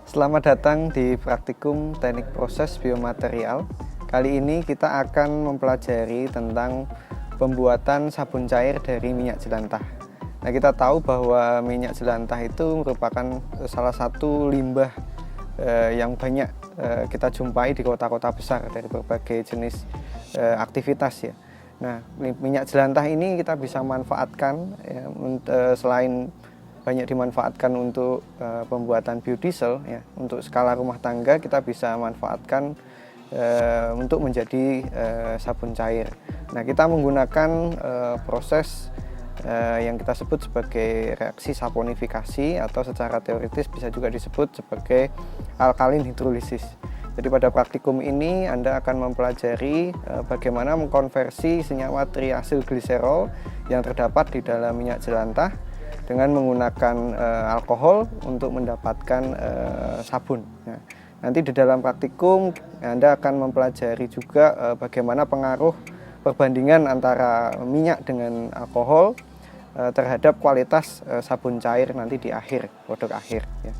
Selamat datang di praktikum teknik proses biomaterial. Kali ini kita akan mempelajari tentang pembuatan sabun cair dari minyak jelantah. Nah, kita tahu bahwa minyak jelantah itu merupakan salah satu limbah yang banyak kita jumpai di kota-kota besar dari berbagai jenis aktivitas ya. Nah, minyak jelantah ini kita bisa manfaatkan ya, selain banyak dimanfaatkan untuk pembuatan biodiesel ya, untuk skala rumah tangga kita bisa manfaatkan untuk menjadi sabun cair. Nah, kita menggunakan proses yang kita sebut sebagai reaksi saponifikasi atau secara teoritis bisa juga disebut sebagai alkalin hidrolisis. Jadi pada praktikum ini Anda akan mempelajari bagaimana mengkonversi senyawa triasil gliserol yang terdapat di dalam minyak jelantah dengan menggunakan alkohol untuk mendapatkan sabun. Nah, nanti di dalam praktikum Anda akan mempelajari juga bagaimana pengaruh perbandingan antara minyak dengan alkohol terhadap kualitas sabun cair nanti di akhir, produk akhir. Ya.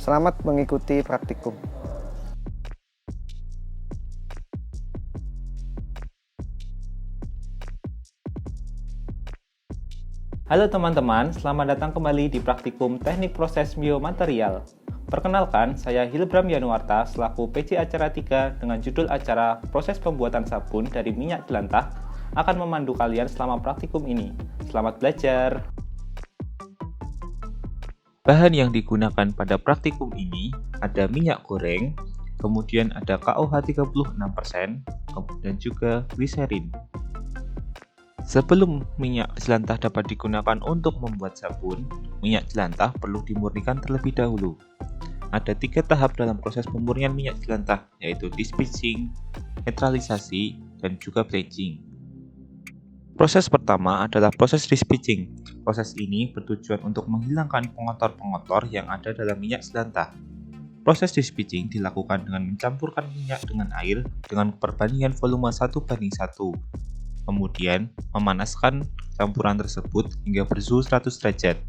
Selamat mengikuti praktikum. Halo teman-teman, selamat datang kembali di praktikum teknik proses biomaterial. Perkenalkan, saya Hilbram Yanuarta selaku PC acara 3 dengan judul acara proses pembuatan sabun dari minyak jelantah akan memandu kalian selama praktikum ini. Selamat belajar! Bahan yang digunakan pada praktikum ini ada minyak goreng, kemudian ada KOH 36%, kemudian juga gliserin. Sebelum minyak jelantah dapat digunakan untuk membuat sabun, minyak jelantah perlu dimurnikan terlebih dahulu. Ada 3 tahap dalam proses pemurnian minyak jelantah, yaitu dispitching, netralisasi, dan juga bleaching. Proses pertama adalah proses dispitching. Proses ini bertujuan untuk menghilangkan pengotor-pengotor yang ada dalam minyak jelantah. Proses dispitching dilakukan dengan mencampurkan minyak dengan air dengan perbandingan volume 1:1. Kemudian, memanaskan campuran tersebut hingga bersuhu 100 derajat.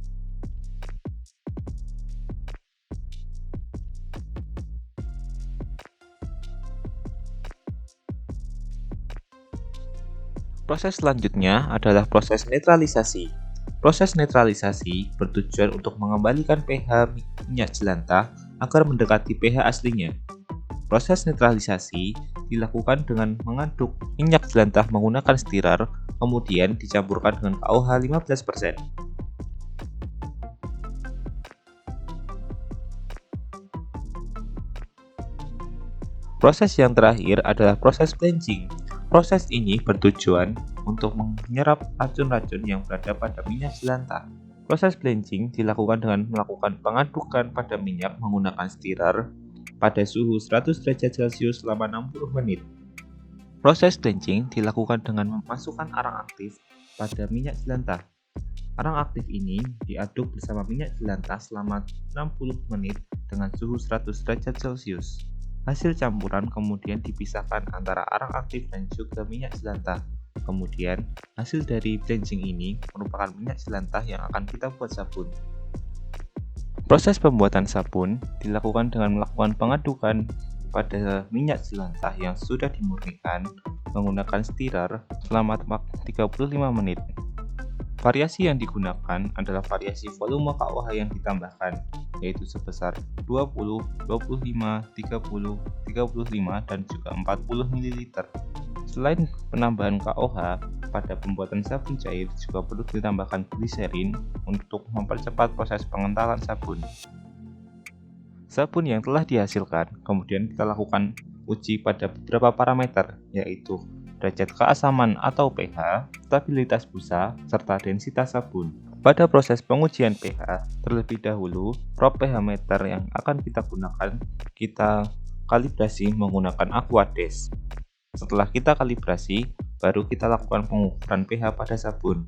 Proses selanjutnya adalah proses netralisasi. Proses netralisasi bertujuan untuk mengembalikan pH minyak jelantah agar mendekati pH aslinya. Proses netralisasi dilakukan dengan mengaduk minyak jelantah menggunakan stirrer, kemudian dicampurkan dengan KOH 15%. Proses yang terakhir adalah proses bleaching. Proses ini bertujuan untuk menyerap racun-racun yang berada pada minyak jelantah. Proses bleaching dilakukan dengan melakukan pengadukan pada minyak menggunakan stirrer pada suhu 100 derajat Celcius selama 60 menit. Proses bleaching dilakukan dengan memasukkan arang aktif pada minyak jelantah. Arang aktif ini diaduk bersama minyak jelantah selama 60 menit dengan suhu 100 derajat Celcius. Hasil campuran kemudian dipisahkan antara arang aktif dan juga minyak jelantah. Kemudian, hasil dari bleaching ini merupakan minyak jelantah yang akan kita buat sabun. Proses pembuatan sabun dilakukan dengan melakukan pengadukan pada minyak jelantah yang sudah dimurnikan menggunakan stirrer selama 35 menit. Variasi yang digunakan adalah variasi volume KOH yang ditambahkan, yaitu sebesar 20, 25, 30, 35, dan juga 40 ml. Selain penambahan KOH, pada pembuatan sabun cair juga perlu ditambahkan gliserin untuk mempercepat proses pengentalan sabun. Sabun yang telah dihasilkan kemudian kita lakukan uji pada beberapa parameter, yaitu derajat keasaman atau pH, stabilitas busa, serta densitas sabun. Pada proses pengujian pH, terlebih dahulu probe pH meter yang akan kita gunakan kita kalibrasi menggunakan Aquades. Setelah kita kalibrasi, baru kita lakukan pengukuran pH pada sabun.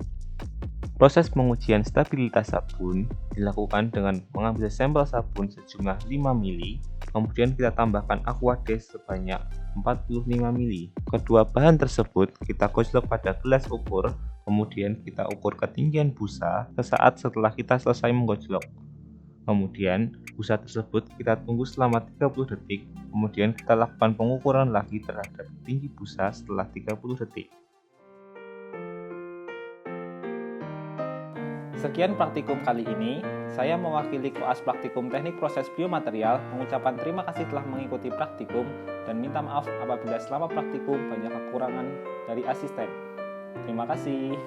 Proses pengujian stabilitas sabun dilakukan dengan mengambil sampel sabun sejumlah 5 ml, kemudian kita tambahkan Aquades sebanyak 45 ml. Kedua bahan tersebut kita gojlok pada gelas ukur, kemudian kita ukur ketinggian busa sesaat setelah kita selesai menggojlok. Kemudian busa tersebut kita tunggu selama 30 detik, kemudian kita lakukan pengukuran lagi terhadap tinggi busa setelah 30 detik. Sekian praktikum kali ini. Saya mewakili koas praktikum teknik proses biomaterial mengucapkan terima kasih telah mengikuti praktikum dan minta maaf apabila selama praktikum banyak kekurangan dari asisten. Terima kasih.